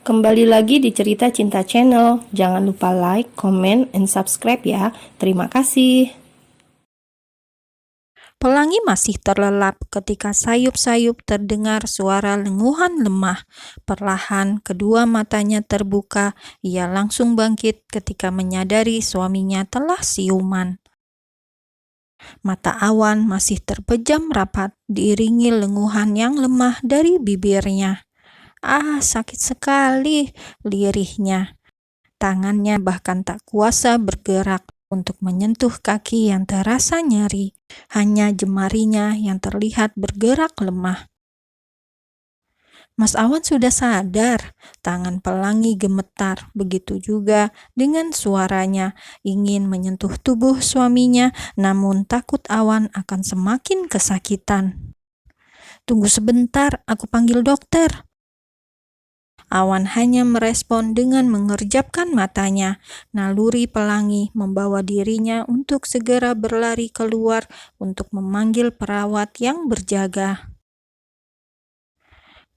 Kembali lagi di Cerita Cinta Channel. Jangan lupa like, comment, and subscribe ya. Terima kasih. Pelangi masih terlelap ketika sayup-sayup terdengar suara lenguhan lemah. Perlahan kedua matanya terbuka. Ia langsung bangkit ketika menyadari suaminya telah siuman. Mata Awan masih terpejam rapat, diiringi lenguhan yang lemah dari bibirnya. "Ah, sakit sekali," lirihnya. Tangannya bahkan tak kuasa bergerak untuk menyentuh kaki yang terasa nyeri. Hanya jemarinya yang terlihat bergerak lemah. "Mas Awan sudah sadar." Tangan Pelangi gemetar, begitu juga dengan suaranya. Ingin menyentuh tubuh suaminya, namun takut Awan akan semakin kesakitan. "Tunggu sebentar, aku panggil dokter." Awan hanya merespon dengan mengerjapkan matanya. Naluri Pelangi membawa dirinya untuk segera berlari keluar untuk memanggil perawat yang berjaga.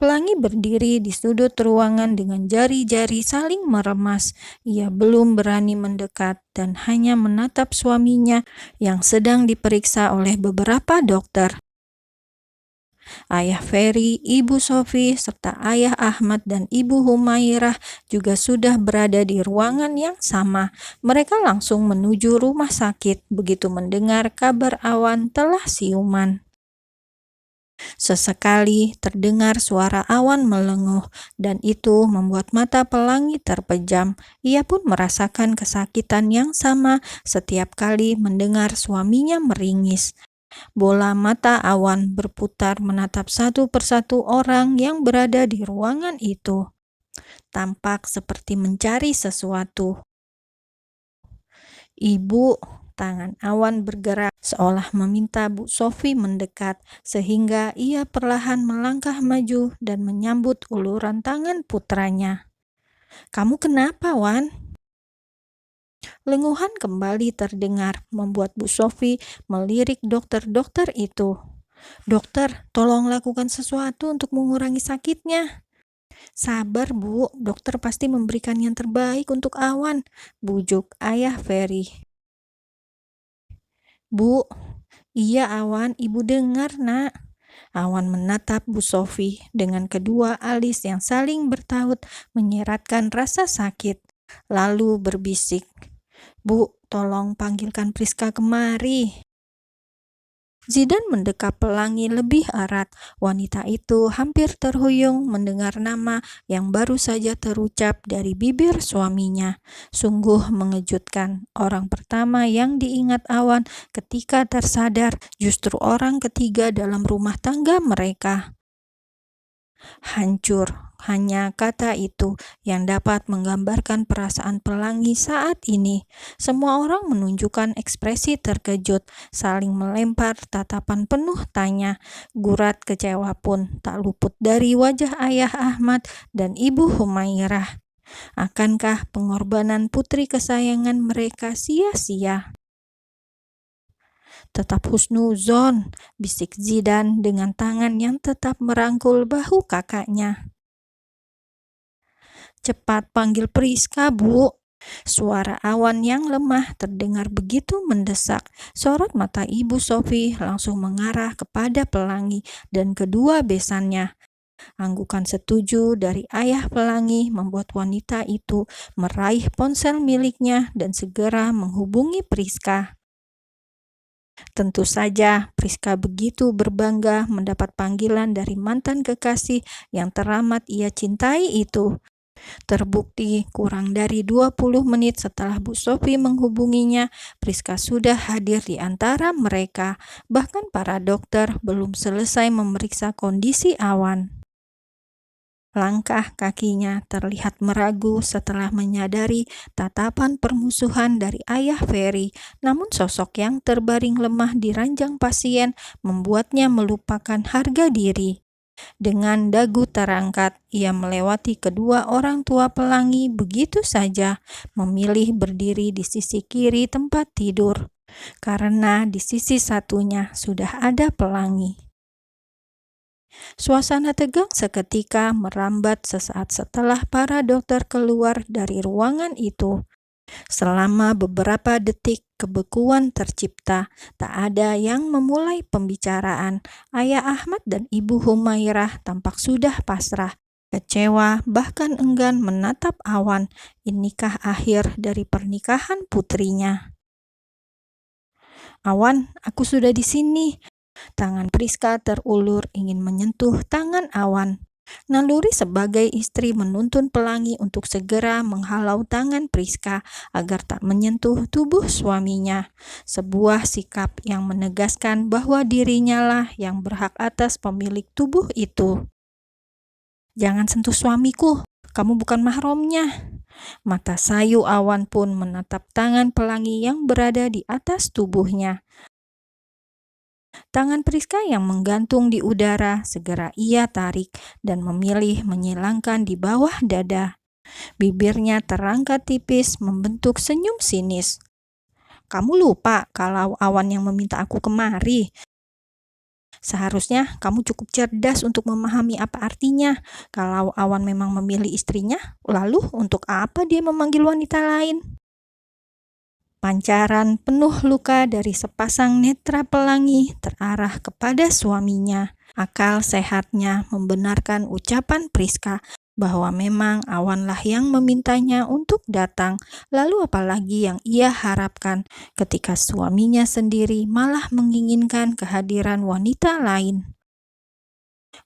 Pelangi berdiri di sudut ruangan dengan jari-jari saling meremas. Ia belum berani mendekat dan hanya menatap suaminya yang sedang diperiksa oleh beberapa dokter. Ayah Ferry, Ibu Sofi, serta Ayah Ahmad dan Ibu Humairah juga sudah berada di ruangan yang sama. Mereka langsung menuju rumah sakit begitu mendengar kabar Awan telah siuman. Sesekali terdengar suara Awan melenguh, dan itu membuat mata Pelangi terpejam. Ia pun merasakan kesakitan yang sama setiap kali mendengar suaminya meringis. Bola mata Awan berputar menatap satu persatu orang yang berada di ruangan itu. Tampak seperti mencari sesuatu. "Ibu," tangan Awan bergerak seolah meminta Bu Sofi mendekat, sehingga ia perlahan melangkah maju dan menyambut uluran tangan putranya. "Kamu kenapa, Wan?" Lenguhan kembali terdengar, membuat Bu Sofi melirik dokter-dokter itu. "Dokter, tolong lakukan sesuatu untuk mengurangi sakitnya." "Sabar, Bu. Dokter pasti memberikan yang terbaik untuk Awan," bujuk Ayah Ferry. "Bu." "Iya, Awan. Ibu dengar, Nak." Awan menatap Bu Sofi dengan kedua alis yang saling bertaut menyeratkan rasa sakit, lalu berbisik, "Bu, tolong panggilkan Priska kemari." Zidan mendekap Pelangi lebih erat. Wanita itu hampir terhuyung mendengar nama yang baru saja terucap dari bibir suaminya. Sungguh mengejutkan. Orang pertama yang diingat Awan ketika tersadar justru orang ketiga dalam rumah tangga mereka. Hancur. Hanya kata itu yang dapat menggambarkan perasaan Pelangi saat ini. Semua orang menunjukkan ekspresi terkejut, saling melempar tatapan penuh tanya. Gurat kecewa pun tak luput dari wajah Ayah Ahmad dan Ibu Humairah. Akankah pengorbanan putri kesayangan mereka sia-sia? "Tetap husnuzon," bisik Zidan dengan tangan yang tetap merangkul bahu kakaknya. "Cepat panggil Priska, Bu." Suara Awan yang lemah terdengar begitu mendesak. Sorot mata Ibu Sofi langsung mengarah kepada Pelangi dan kedua besannya. Anggukan setuju dari Ayah Pelangi membuat wanita itu meraih ponsel miliknya dan segera menghubungi Priska. Tentu saja, Priska begitu berbangga mendapat panggilan dari mantan kekasih yang teramat ia cintai itu. Terbukti kurang dari 20 menit setelah Bu Sofi menghubunginya, Priska sudah hadir di antara mereka. Bahkan para dokter belum selesai memeriksa kondisi Awan. Langkah kakinya terlihat meragu setelah menyadari tatapan permusuhan dari Ayah Ferry. Namun sosok yang terbaring lemah di ranjang pasien membuatnya melupakan harga diri. Dengan dagu terangkat, ia melewati kedua orang tua Pelangi begitu saja, memilih berdiri di sisi kiri tempat tidur, karena di sisi satunya sudah ada Pelangi. Suasana tegang seketika merambat sesaat setelah para dokter keluar dari ruangan itu. Selama beberapa detik kebekuan tercipta, tak ada yang memulai pembicaraan. Ayah Ahmad dan Ibu Humairah tampak sudah pasrah, kecewa, bahkan enggan menatap Awan. Inikah akhir dari pernikahan putrinya? Awan, aku sudah di sini. Tangan Priska terulur ingin menyentuh tangan Awan. Naluri sebagai istri menuntun Pelangi untuk segera menghalau tangan Priska agar tak menyentuh tubuh suaminya. Sebuah sikap yang menegaskan bahwa dirinya lah yang berhak atas pemilik tubuh itu. Jangan sentuh suamiku, kamu bukan mahramnya. Mata sayu Awan pun menatap tangan Pelangi yang berada di atas tubuhnya. Tangan Priska yang menggantung di udara segera ia tarik dan memilih menyilangkan di bawah dada. Bibirnya terangkat tipis membentuk senyum sinis. Kamu lupa kalau Awan yang meminta aku kemari. Seharusnya kamu cukup cerdas untuk memahami apa artinya. Kalau Awan memang memilih istrinya, lalu untuk apa dia memanggil wanita lain? Pancaran penuh luka dari sepasang netra Pelangi terarah kepada suaminya. Akal sehatnya membenarkan ucapan Priska bahwa memang Awanlah yang memintanya untuk datang. Lalu apalagi yang ia harapkan ketika suaminya sendiri malah menginginkan kehadiran wanita lain.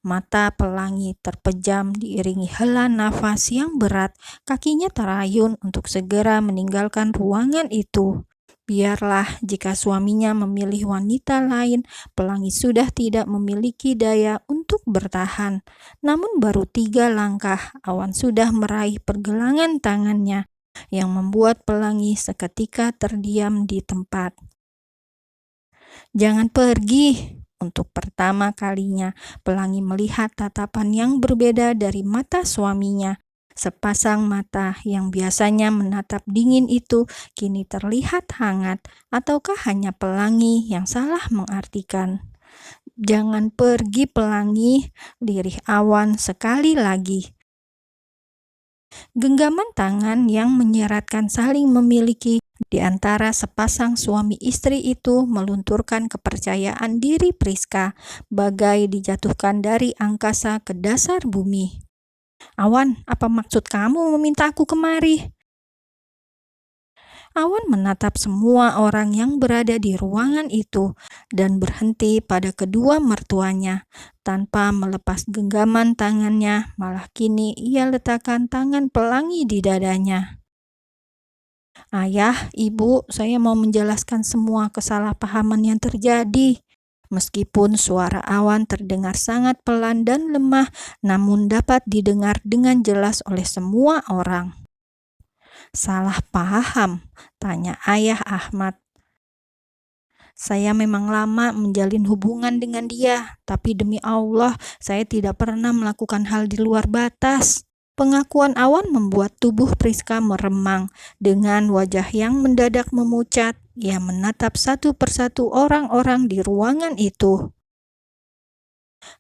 Mata Pelangi terpejam diiringi hela nafas yang berat. Kakinya terayun untuk segera meninggalkan ruangan itu. Biarlah jika suaminya memilih wanita lain, Pelangi sudah tidak memiliki daya untuk bertahan. Namun baru 3 langkah, Awan sudah meraih pergelangan tangannya yang membuat Pelangi seketika terdiam di tempat. Jangan pergi. Untuk pertama kalinya, Pelangi melihat tatapan yang berbeda dari mata suaminya. Sepasang mata yang biasanya menatap dingin itu kini terlihat hangat, ataukah hanya Pelangi yang salah mengartikan? Jangan pergi Pelangi, lirih Awan sekali lagi. Genggaman tangan yang menyeratkan saling memiliki di antara sepasang suami istri itu melunturkan kepercayaan diri Priska, bagai dijatuhkan dari angkasa ke dasar bumi. Awan, apa maksud kamu meminta aku kemari? Awan menatap semua orang yang berada di ruangan itu dan berhenti pada kedua mertuanya. Tanpa melepas genggaman tangannya, malah kini ia letakkan tangan Pelangi di dadanya. Ayah, Ibu, saya mau menjelaskan semua kesalahpahaman yang terjadi. Meskipun suara Awan terdengar sangat pelan dan lemah, namun dapat didengar dengan jelas oleh semua orang. Salah paham? Tanya Ayah Ahmad. Saya memang lama menjalin hubungan dengan dia, tapi demi Allah, saya tidak pernah melakukan hal di luar batas. Pengakuan Awan membuat tubuh Priska meremang. Dengan wajah yang mendadak memucat, ia menatap satu persatu orang-orang di ruangan itu.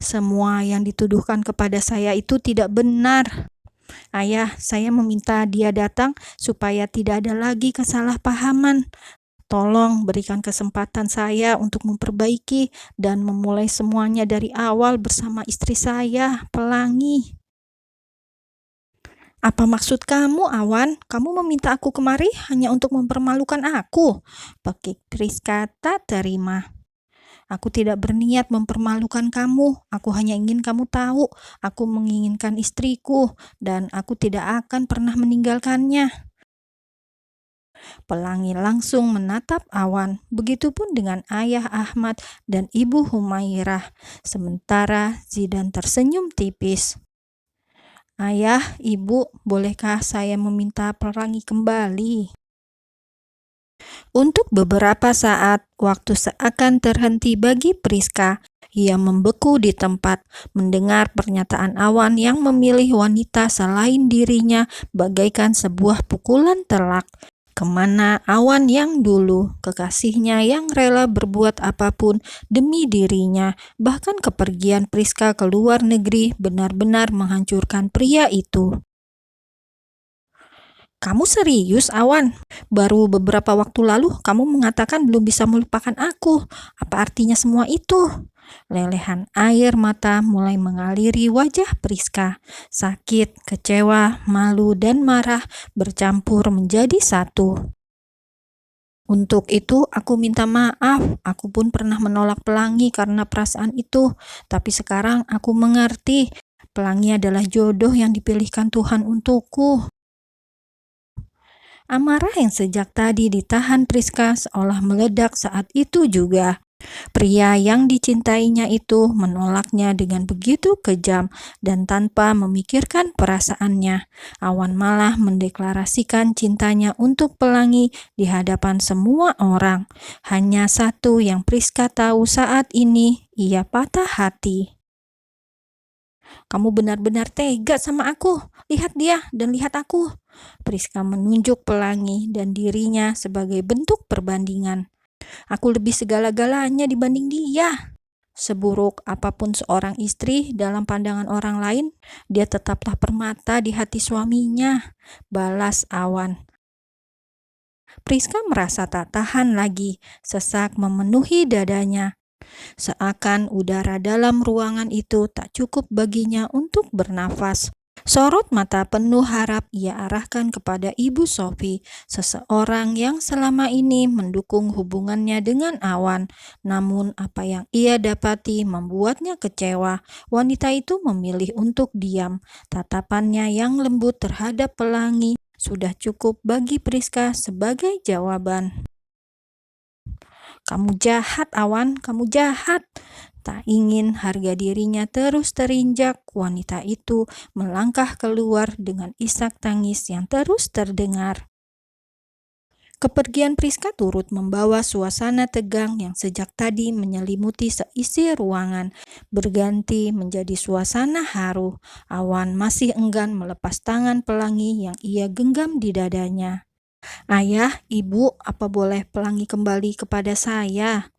Semua yang dituduhkan kepada saya itu tidak benar. Ayah, saya meminta dia datang supaya tidak ada lagi kesalahpahaman. Tolong berikan kesempatan saya untuk memperbaiki dan memulai semuanya dari awal bersama istri saya, Pelangi. Apa maksud kamu, Awan? Kamu meminta aku kemari hanya untuk mempermalukan aku? Pekik Priska tak terima. Aku tidak berniat mempermalukan kamu. Aku hanya ingin kamu tahu, aku menginginkan istriku dan aku tidak akan pernah meninggalkannya. Pelangi langsung menatap Awan, begitupun dengan Ayah Ahmad dan Ibu Humairah. Sementara Zidan tersenyum tipis. Ayah, Ibu, bolehkah saya meminta Pelangi kembali? Untuk beberapa saat, waktu seakan terhenti bagi Priska. Ia membeku di tempat, mendengar pernyataan Awan yang memilih wanita selain dirinya bagaikan sebuah pukulan telak. Kemana Awan yang dulu, kekasihnya yang rela berbuat apapun demi dirinya, bahkan kepergian Priska ke luar negeri benar-benar menghancurkan pria itu. Kamu serius, Awan? Baru beberapa waktu lalu kamu mengatakan belum bisa melupakan aku. Apa artinya semua itu? Lelehan air mata mulai mengaliri wajah Priska. Sakit, kecewa, malu, dan marah bercampur menjadi satu. Untuk itu, aku minta maaf. Aku pun pernah menolak Pelangi karena perasaan itu. Tapi sekarang aku mengerti. Pelangi adalah jodoh yang dipilihkan Tuhan untukku. Amarah yang sejak tadi ditahan Priska seolah meledak saat itu juga. Pria yang dicintainya itu menolaknya dengan begitu kejam dan tanpa memikirkan perasaannya. Awan malah mendeklarasikan cintanya untuk Pelangi di hadapan semua orang. Hanya satu yang Priska tahu saat ini, ia patah hati. Kamu benar-benar tega sama aku. Lihat dia dan lihat aku. Priska menunjuk Pelangi dan dirinya sebagai bentuk perbandingan. Aku lebih segala-galanya dibanding dia. Seburuk apapun seorang istri dalam pandangan orang lain, dia tetaplah permata di hati suaminya. Balas Awan. Priska merasa tak tahan lagi. Sesak memenuhi dadanya. Seakan udara dalam ruangan itu tak cukup baginya untuk bernafas. Sorot mata penuh harap ia arahkan kepada Ibu Sophie, seseorang yang selama ini mendukung hubungannya dengan Awan. Namun apa yang ia dapati membuatnya kecewa. Wanita itu memilih untuk diam. Tatapannya yang lembut terhadap Pelangi sudah cukup bagi Priska sebagai jawaban. Kamu jahat, Awan, kamu jahat. Tak ingin harga dirinya terus terinjak, wanita itu melangkah keluar dengan isak tangis yang terus terdengar. Kepergian Priska turut membawa suasana tegang yang sejak tadi menyelimuti seisi ruangan, berganti menjadi suasana haru. Awan masih enggan melepas tangan Pelangi yang ia genggam di dadanya. Ayah, Ibu, apa boleh Pelangi kembali kepada saya?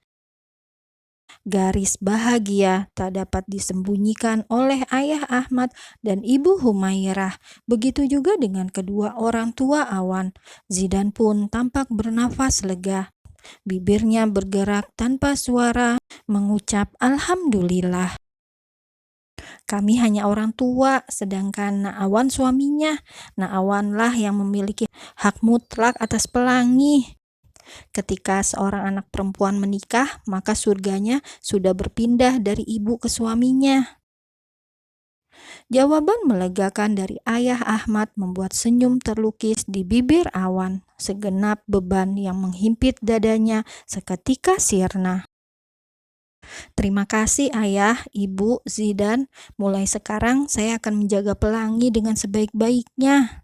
Garis bahagia tak dapat disembunyikan oleh Ayah Ahmad dan Ibu Humairah. Begitu juga dengan kedua orang tua Awan. Zidan pun tampak bernafas lega. Bibirnya bergerak tanpa suara, mengucap Alhamdulillah. Kami hanya orang tua, sedangkan Naawan suaminya. Naawanlah yang memiliki hak mutlak atas Pelangi. Ketika seorang anak perempuan menikah, maka surganya sudah berpindah dari ibu ke suaminya. Jawaban melegakan dari Ayah Ahmad membuat senyum terlukis di bibir Awan. Segenap beban yang menghimpit dadanya seketika sirna. Terima kasih Ayah, Ibu, Zidan. Mulai sekarang saya akan menjaga Pelangi dengan sebaik-baiknya.